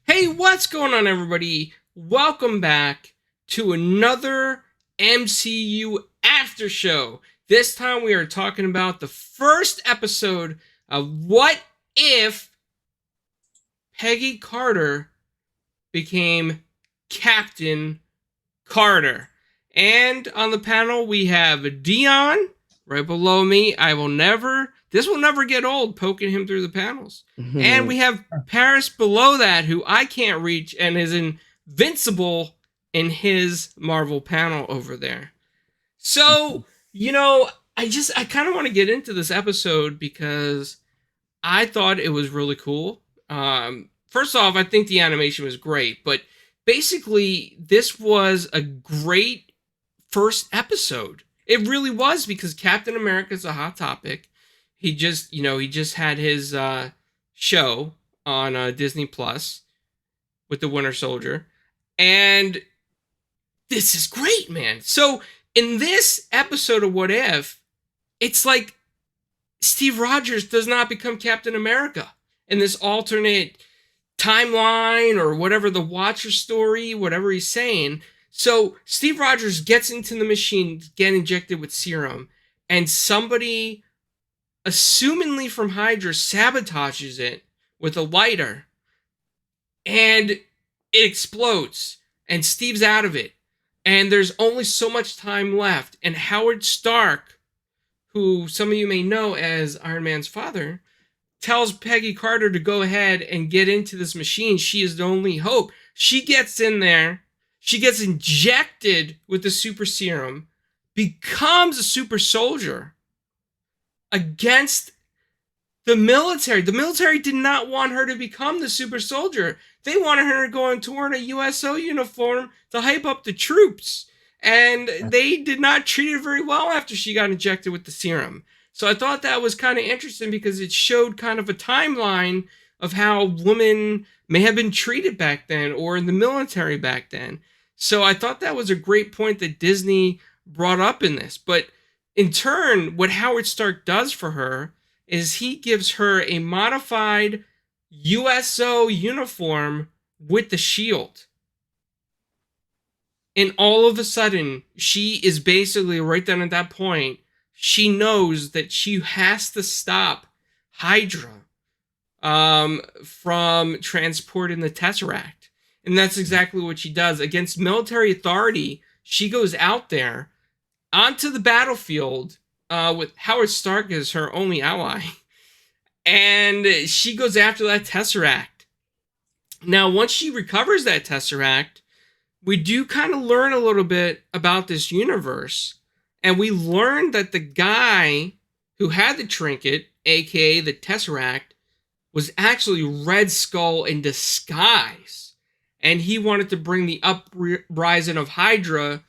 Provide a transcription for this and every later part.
Hey, what's going on, everybody? Welcome back to another MCU Aftershow. This time we are talking about the first episode of What If Peggy Carter became Captain Carter. And on the panel we have Dion right below me. This will never get old, poking him through the panels. And we have Paris below that, who I can't reach and is invincible in his Marvel panel over there. So, I kind of want to get into this episode because I thought it was really cool. First off, I think the animation was great, but basically, this was a great first episode. It really was, because Captain America is a hot topic. He just had his show on Disney Plus with the Winter Soldier, and this is great, man. So in this episode of What If, it's like Steve Rogers does not become Captain America in this alternate timeline or whatever, the Watcher story, whatever he's saying. So Steve Rogers gets into the machine, get injected with serum, and somebody, assumingly from Hydra, sabotages it with a lighter, and it explodes, and Steve's out of it, and there's only so much time left, and Howard Stark, who some of you may know as Iron Man's father, tells Peggy Carter to go ahead and get into this machine. She is the only hope. She gets in there, she gets injected with the super serum, becomes a super soldier against the military. The military did not want her to become the super soldier. They wanted her to go and wear a USO uniform to hype up the troops. And they did not treat her very well after she got injected with the serum. So I thought that was kind of interesting, because it showed kind of a timeline of how women may have been treated back then, or in the military back then. So I thought that was a great point that Disney brought up in this. But in turn, what Howard Stark does for her is he gives her a modified USO uniform with the shield. And all of a sudden, she is basically, right then at that point, she knows that she has to stop Hydra from transporting the Tesseract. And that's exactly what she does. Against military authority, she goes out there onto the battlefield with Howard Stark as her only ally. And she goes after that Tesseract. Now, once she recovers that Tesseract, we do kind of learn a little bit about this universe. And we learn that the guy who had the trinket, aka the Tesseract, was actually Red Skull in disguise. And he wanted to bring the uprising of Hydra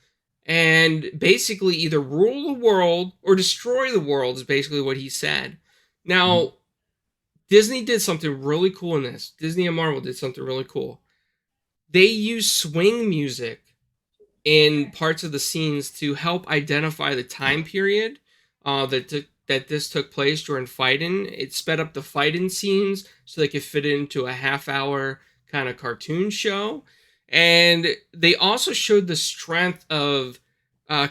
and basically either rule the world or destroy the world, is basically what he said. Now, Disney did something really cool in this. Disney and Marvel did something really cool. They used swing music in parts of the scenes to help identify the time period that this took place during fighting. It sped up the fighting scenes so they could fit into a half-hour kind of cartoon show. And they also showed the strength of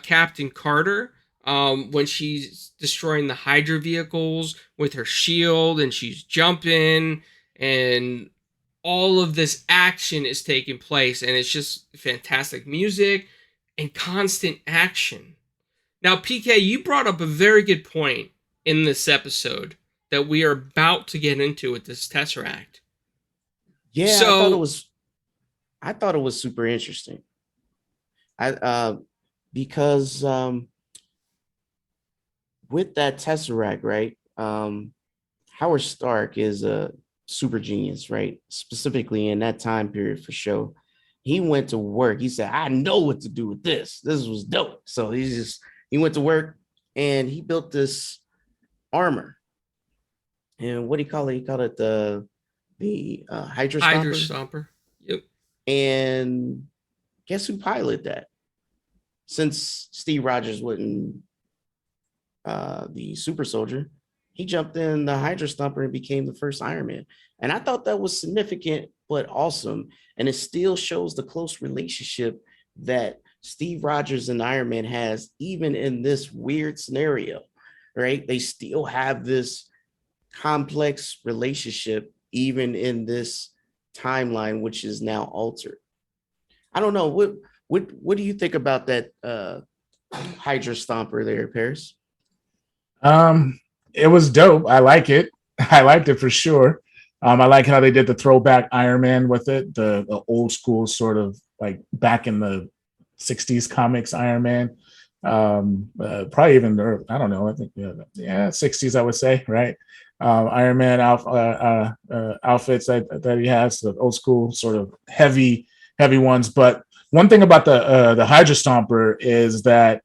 Captain Carter when she's destroying the Hydra vehicles with her shield, and she's jumping, and all of this action is taking place, and it's just fantastic music and constant action. Now, PK, you brought up a very good point in this episode that we are about to get into with this Tesseract. Yeah, I thought it was super interesting. Because with that Tesseract, right? um, Howard Stark is a super genius, right? Specifically in that time period for sure. He went to work. He said, I know what to do with this. This was dope. So he went to work and he built this armor. And what do you call it? He called it the Hydra Hydra Stomper. Stomper. Yep. And guess who piloted that? Since Steve Rogers wasn't the super soldier, he jumped in the Hydra Stomper and became the first Iron Man. And I thought that was significant, but awesome. And it still shows the close relationship that Steve Rogers and Iron Man has, even in this weird scenario, right? They still have this complex relationship, even in this timeline, which is now altered. I don't know. What do you think about that Hydra Stomper there, Paris? It was dope. I like it. I liked it for sure. I like how they did the throwback Iron Man with it, the old school sort of like back in the 60s comics Iron Man. Probably even I don't know. I think yeah 60s I would say, right? Iron Man outfits that he has, the old school sort of heavy ones. But one thing about the Hydra Stomper is that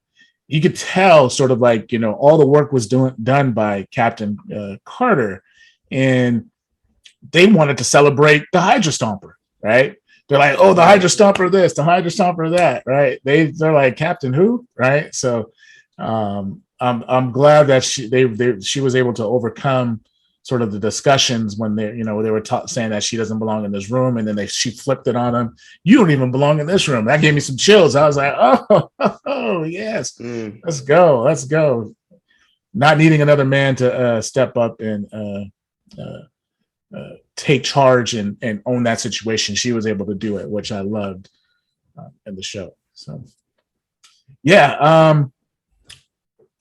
you could tell sort of like, all the work was done by Captain Carter, and they wanted to celebrate the Hydra Stomper, right? They're like, oh, the Hydra Stomper this, the Hydra Stomper that, right? They're like, Captain who, right? So I'm glad that she was able to overcome sort of the discussions when they were saying that she doesn't belong in this room, and then she flipped it on them. You don't even belong in this room. That gave me some chills. I was like, oh yes, let's go. Not needing another man to step up and take charge and own that situation. She was able to do it, which I loved in the show. So yeah.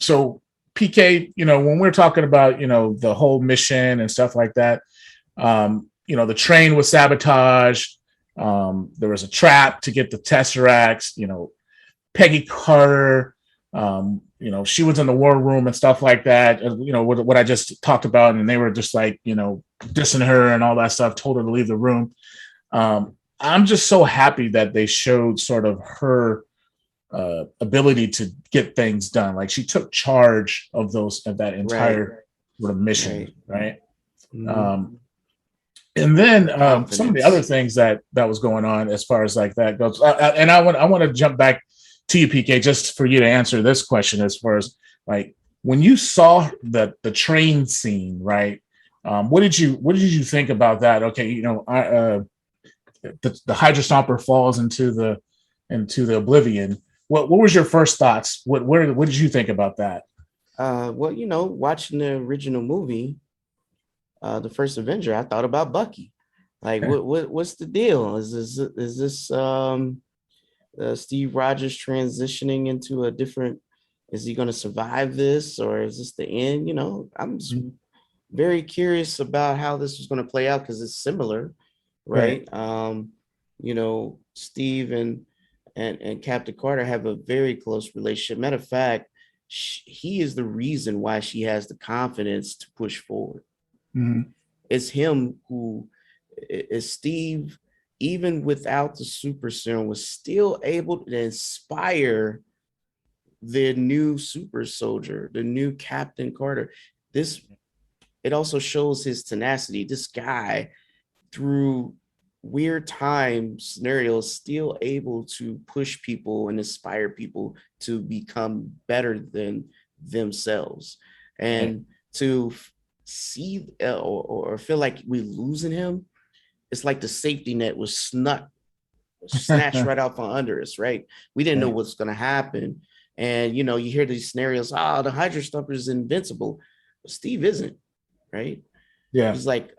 So PK, when we're talking about, the whole mission and stuff like that, the train was sabotaged. There was a trap to get the Tesseracts, Peggy Carter, she was in the war room and stuff like that. What I just talked about, and they were just like, dissing her and all that stuff, told her to leave the room. I'm just so happy that they showed sort of her ability to get things done. Like she took charge of that entire sort of mission, right? Mm-hmm. And then some of the other things that was going on as far as like that goes, and I want to jump back to you, PK, just for you to answer this question as far as like when you saw the train scene, right? What did you think about that? Okay, the Hydra Stomper falls into the oblivion. What was your first thoughts? What did you think about that? Well, watching the original movie, the first Avenger, I thought about Bucky. Like, what's the deal? Is this Steve Rogers transitioning into a different? Is he going to survive this, or is this the end? I'm just very curious about how this is going to play out because it's similar, right? Steve and Captain Carter have a very close relationship. Matter of fact, he is the reason why she has the confidence to push forward. Mm-hmm. It's him who is Steve, even without the super serum, was still able to inspire the new super soldier, the new Captain Carter. It also shows his tenacity. This guy, through weird time scenarios, still able to push people and inspire people to become better than themselves. And to see or feel like we're losing him, it's like the safety net was snatched right out from under us, right? We didn't know what's going to happen. And, you hear these scenarios, the Hydra Stomper is invincible. But Steve isn't, right? Yeah. He's like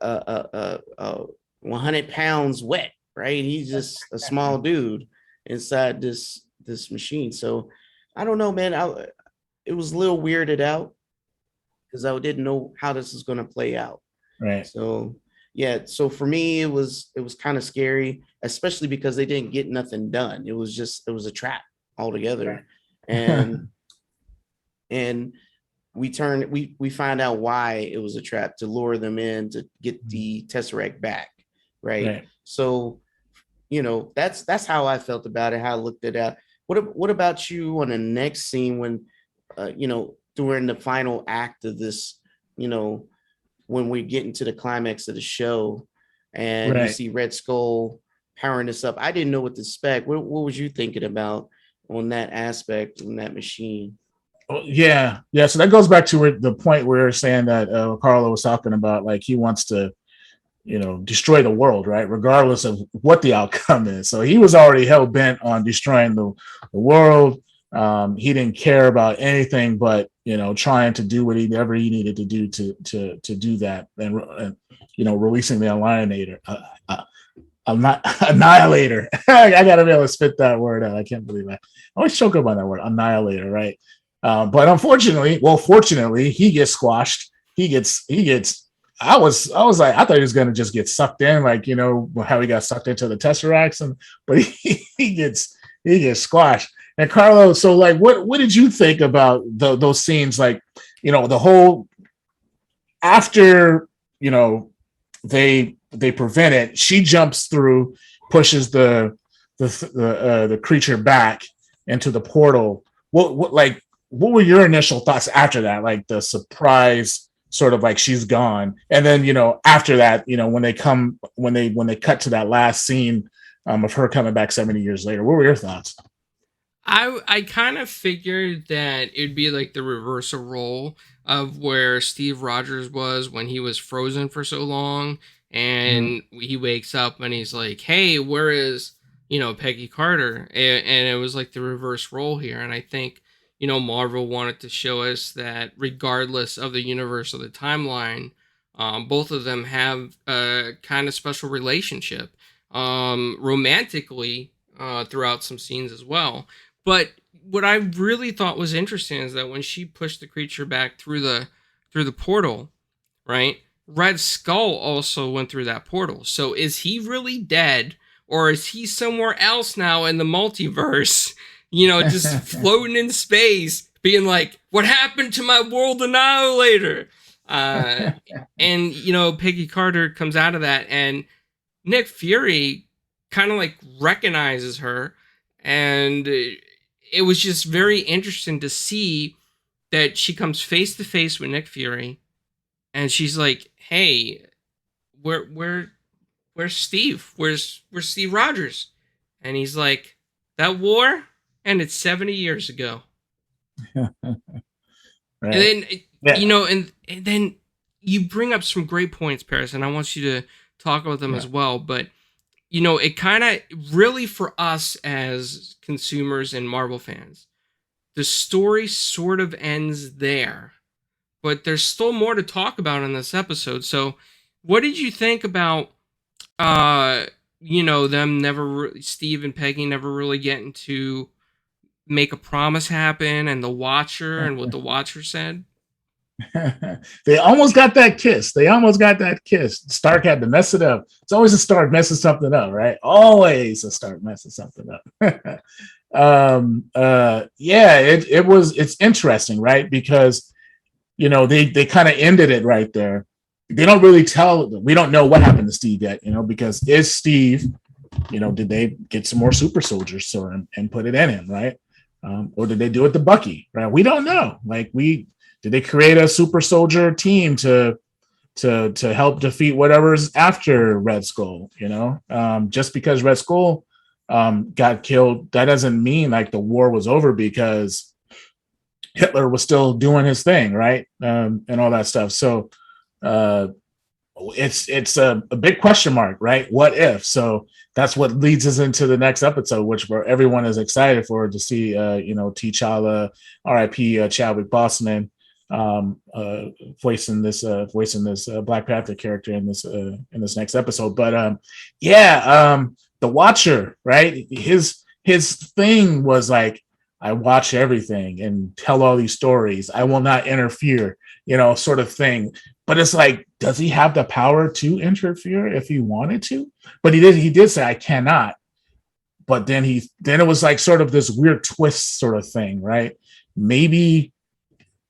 100 pounds wet, right? He's just a small dude inside this machine. So I don't know, man. It was a little weirded out because I didn't know how this is going to play out. Right. So yeah. So for me, it was kind of scary, especially because they didn't get nothing done. It was a trap altogether. Right. And we find out why it was a trap to lure them in to get the Tesseract back, right? So, that's how I felt about it, how I looked at it. What about you on the next scene when, during the final act of this, when we get into the climax of the show and you see Red Skull powering this up? I didn't know what to expect. What was you thinking about on that aspect, on that machine? Yeah. So that goes back to the point where you're saying that Carlo was talking about, like, he wants to, destroy the world, right? Regardless of what the outcome is. So he was already hell bent on destroying the world. He didn't care about anything but, trying to do whatever he needed to do to do that, and releasing the annihilator. I gotta be able to spit that word out. I can't believe that. I always choke up on that word, annihilator, right? But fortunately, he gets squashed. He gets. I was like, I thought he was gonna just get sucked in, like, how he got sucked into the Tesseracts, but he gets squashed. And Carlo, so, like, what did you think about those scenes? Like, the whole after they prevent it, she jumps through, pushes the creature back into the portal. What were your initial thoughts after that? Like, the surprise, sort of like she's gone, and then after that, when they cut to that last scene of her coming back 70 years later, what were your thoughts? I kind of figured that it'd be like the reversal role of where Steve Rogers was when he was frozen for so long, and he wakes up and he's like, "Hey, where is Peggy Carter?" And it was like the reverse role here. And I think Marvel wanted to show us that regardless of the universe or the timeline, both of them have a kind of special relationship, romantically, throughout some scenes as well. But what I really thought was interesting is that when she pushed the creature back through the portal, right? Red Skull also went through that portal. So is he really dead, or is he somewhere else now in the multiverse? Just floating in space, being like, "What happened to my world annihilator?" And Peggy Carter comes out of that, and Nick Fury kind of like recognizes her, and it was just very interesting to see that she comes face to face with Nick Fury, and she's like, "Hey, where's Steve? Where's Steve Rogers?" And he's like, "That war ended 70 years ago." Right. And then and then you bring up some great points, Paris, and I want you to talk about them as well. But it kind of really, for us as consumers and Marvel fans, the story sort of ends there, but there's still more to talk about in this episode. So what did you think about them Steve and Peggy never really getting to make a promise happen, and the Watcher and what the Watcher said? They almost got that kiss. Stark had to mess it up. It's always a Stark messing something up, right? Always a Stark messing something up. It's interesting, right? Because they kind of ended it right there. They don't really we don't know what happened to Steve yet, because is Steve, did they get some more super soldier serum and put it in him, right? Or did they do it to Bucky, right? We don't know. Did they create a super soldier team to help defeat whatever's after Red Skull? Just because Red Skull got killed, that doesn't mean like the war was over, because Hitler was still doing his thing, right? And all that stuff. So it's a big question mark, right? What if? So that's what leads us into the next episode, where everyone is excited for, to see T'Challa, R.I.P. Chadwick Boseman, voicing this Black Panther character in this next episode. But the Watcher, right? His thing was like, I watch everything and tell all these stories. I will not interfere, sort of thing. But it's like, does he have the power to interfere if he wanted to? But he did say, I cannot. But then it was like sort of this weird twist sort of thing, right? Maybe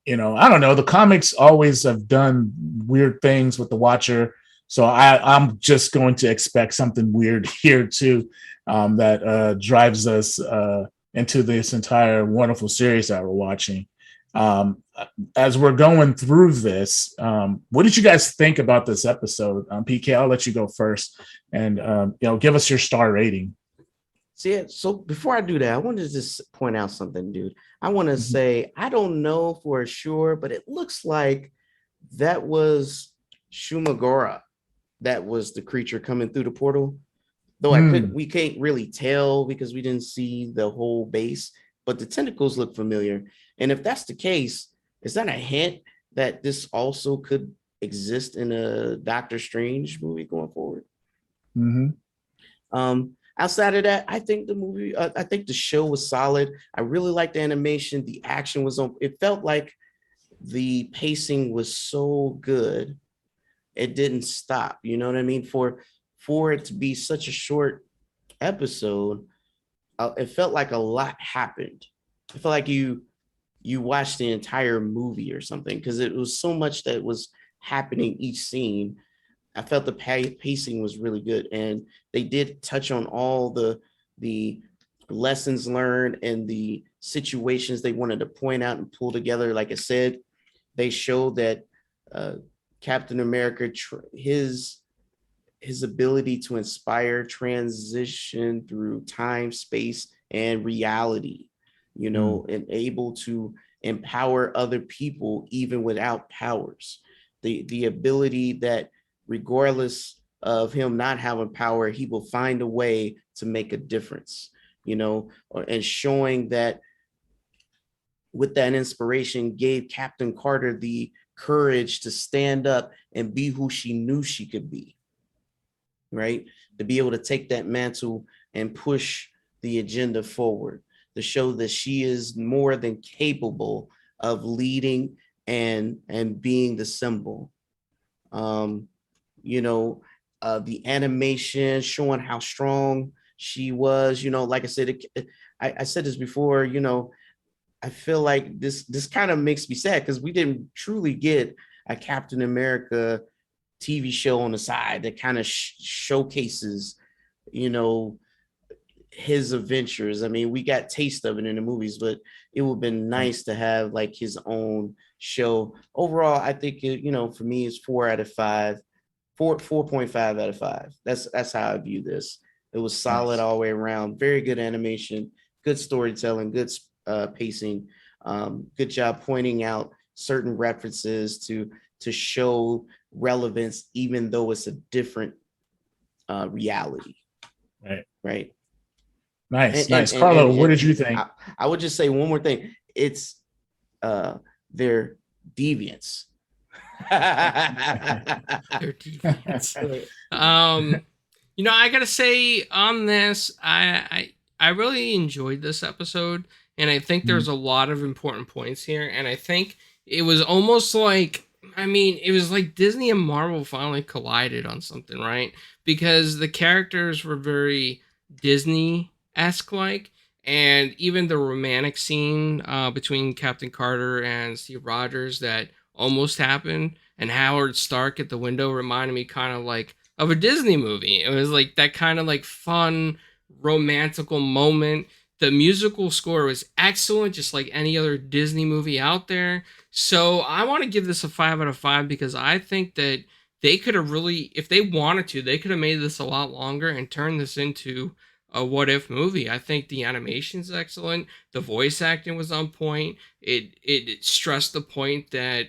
I don't know. The comics always have done weird things with the Watcher. So I'm just going to expect something weird here too, that drives us into this entire wonderful series that we're watching. As we're going through this, what did you guys think about this episode? PK, I'll let you go first, and give us your star rating. See, so before I do that, I want to just point out something, dude. I want to say, I don't know for sure, but it looks like that was Shumagora. That was the creature coming through the portal. Though we can't really tell because we didn't see the whole base, but the tentacles look familiar. And if that's the case, is that a hint that this also could exist in a Doctor Strange movie going forward? Outside of that, I think the show was solid. I really liked the animation. The action was on. It felt like the pacing was so good. It didn't stop. You know what I mean? For it to be such a short episode, it felt like a lot happened. I felt like you watched the entire movie or something because it was so much that was happening each scene. I felt the pacing was really good, and they did touch on all the lessons learned and the situations they wanted to point out and pull together. Like I said, they showed that Captain America, his ability to inspire transition through time, space, and reality, and able to empower other people even without powers. The ability that regardless of him not having power, he will find a way to make a difference, and showing that with that inspiration gave Captain Carter the courage to stand up and be who she knew she could be, right? To be able to take that mantle and push the agenda forward, to show that she is more than capable of leading and being the symbol. The animation showing how strong she was, like I said, I said this before, I feel like this kind of makes me sad because we didn't truly get a Captain America TV show on the side that kind of showcases, his adventures. I mean, we got taste of it in the movies, but it would have been nice to have like his own show. Overall, I think for me, it's 4.5 out of 5. That's how I view this. It was solid all the way around. Very good animation, good storytelling, good pacing. Good job pointing out certain references to show relevance, even though it's a different reality. Right. Nice. Carlo, what did you think? I would just say one more thing. It's their deviants. Their deviants. I gotta say on this, I really enjoyed this episode, and I think there's a lot of important points here, and I think it was almost like, it was like Disney and Marvel finally collided on something, right? Because the characters were very Disney-esque like, and even the romantic scene between Captain Carter and Steve Rogers that almost happened, and Howard Stark at the window reminded me kind of like of a Disney movie. It was like that kind of like fun, romantical moment. The musical score was excellent, just like any other Disney movie out there. So I want to give this a 5 out of 5 because I think that they could have really, if they wanted to, they could have made this a lot longer and turned this into a what if movie. I think the animation's excellent. The voice acting was on point. It stressed the point that,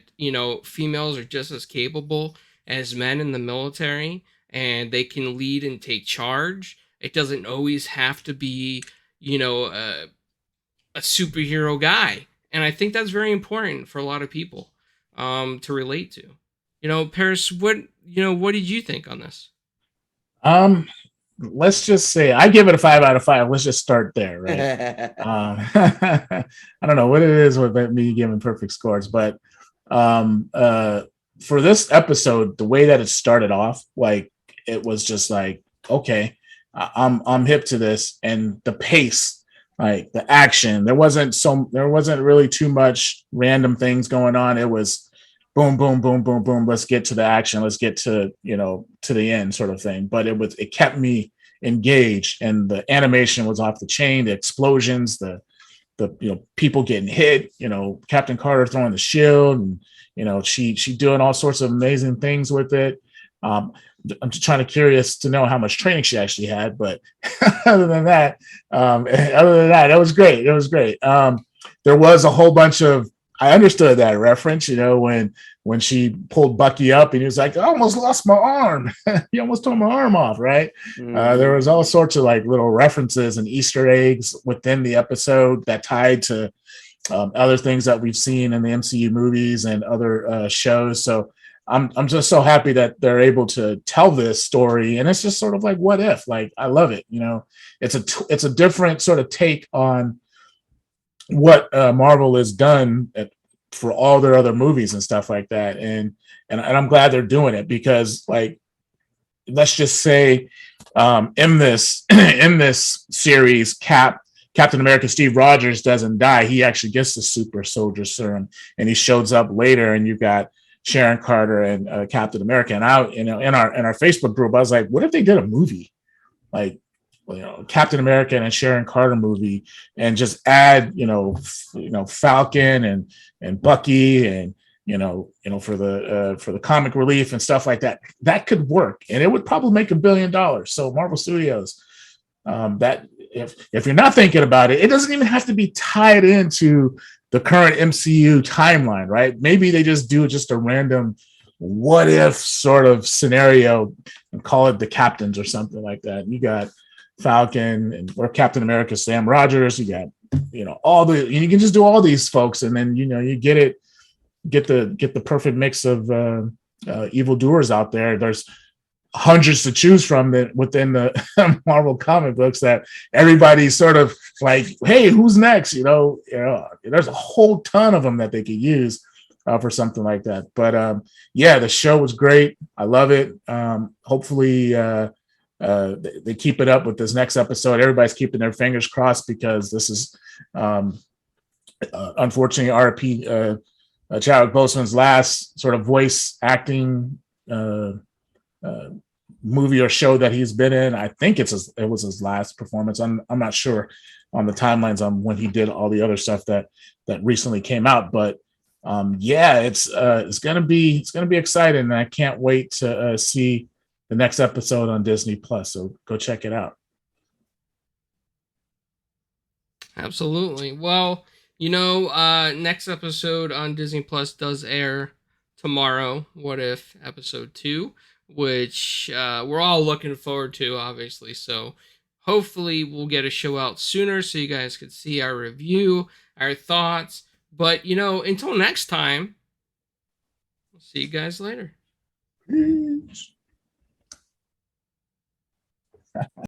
females are just as capable as men in the military, and they can lead and take charge. It doesn't always have to be, a superhero guy. And I think that's very important for a lot of people to relate to. Paris, what did you think on this? Let's just say I give it a 5 out of 5. Let's just start there, right? I don't know what it is with me giving perfect scores, but for this episode, the way that it started off, like it was just like, okay, I'm hip to this, and the pace, like the action. There wasn't really too much random things going on. It was boom, boom, boom, boom, boom. Let's get to the action. Let's get to, to the end sort of thing. But it kept me engaged, and the animation was off the chain. The explosions, the people getting hit, Captain Carter throwing the shield, and she doing all sorts of amazing things with it. I'm just curious to know how much training she actually had, but other than that, that was great. It was great. There was a whole bunch of, I understood that reference, when she pulled Bucky up and he was like, I almost lost my arm. You almost tore my arm off, right? There was all sorts of like little references and Easter eggs within the episode that tied to other things that we've seen in the MCU movies and other shows. So I'm just so happy that they're able to tell this story, and it's just sort of like, what if? Like, I love it. It's a different sort of take on what Marvel has done for all their other movies and stuff like that, and I'm glad they're doing it, because, like, let's just say in this series, Captain America Steve Rogers doesn't die. He actually gets the super soldier serum, and he shows up later, and you've got Sharon Carter and Captain America. And in our Facebook group, I was like, what if they did a movie, like, Captain America and a Sharon Carter movie, and just add, Falcon and Bucky, and for the comic relief and stuff like that. That could work, and it would probably make $1 billion. So Marvel Studios, that if you're not thinking about it, it doesn't even have to be tied into the current MCU timeline, right? Maybe they just do just a random what if sort of scenario and call it the Captains or something like that. And you got Falcon or Captain America, Sam Rogers. You got, you can just do all these folks, and then you get the perfect mix of evildoers out there. There's hundreds to choose from that within the Marvel comic books, that everybody's sort of like, hey, who's next? There's a whole ton of them that they could use for something like that. But yeah, the show was great. I love it. Hopefully they keep it up with this next episode. Everybody's keeping their fingers crossed, because this is unfortunately RP Chadwick Boseman's last sort of voice acting movie or show that he's been in. I think it was his last performance. I'm not sure on the timelines on when he did all the other stuff that recently came out, but yeah, it's gonna be exciting, and I can't wait to see the next episode on Disney Plus. So go check it out. Absolutely. Well, next episode on Disney Plus does air tomorrow. What If episode 2, which we're all looking forward to, obviously. So hopefully we'll get a show out sooner so you guys can see our review, our thoughts. But, until next time, we'll see you guys later.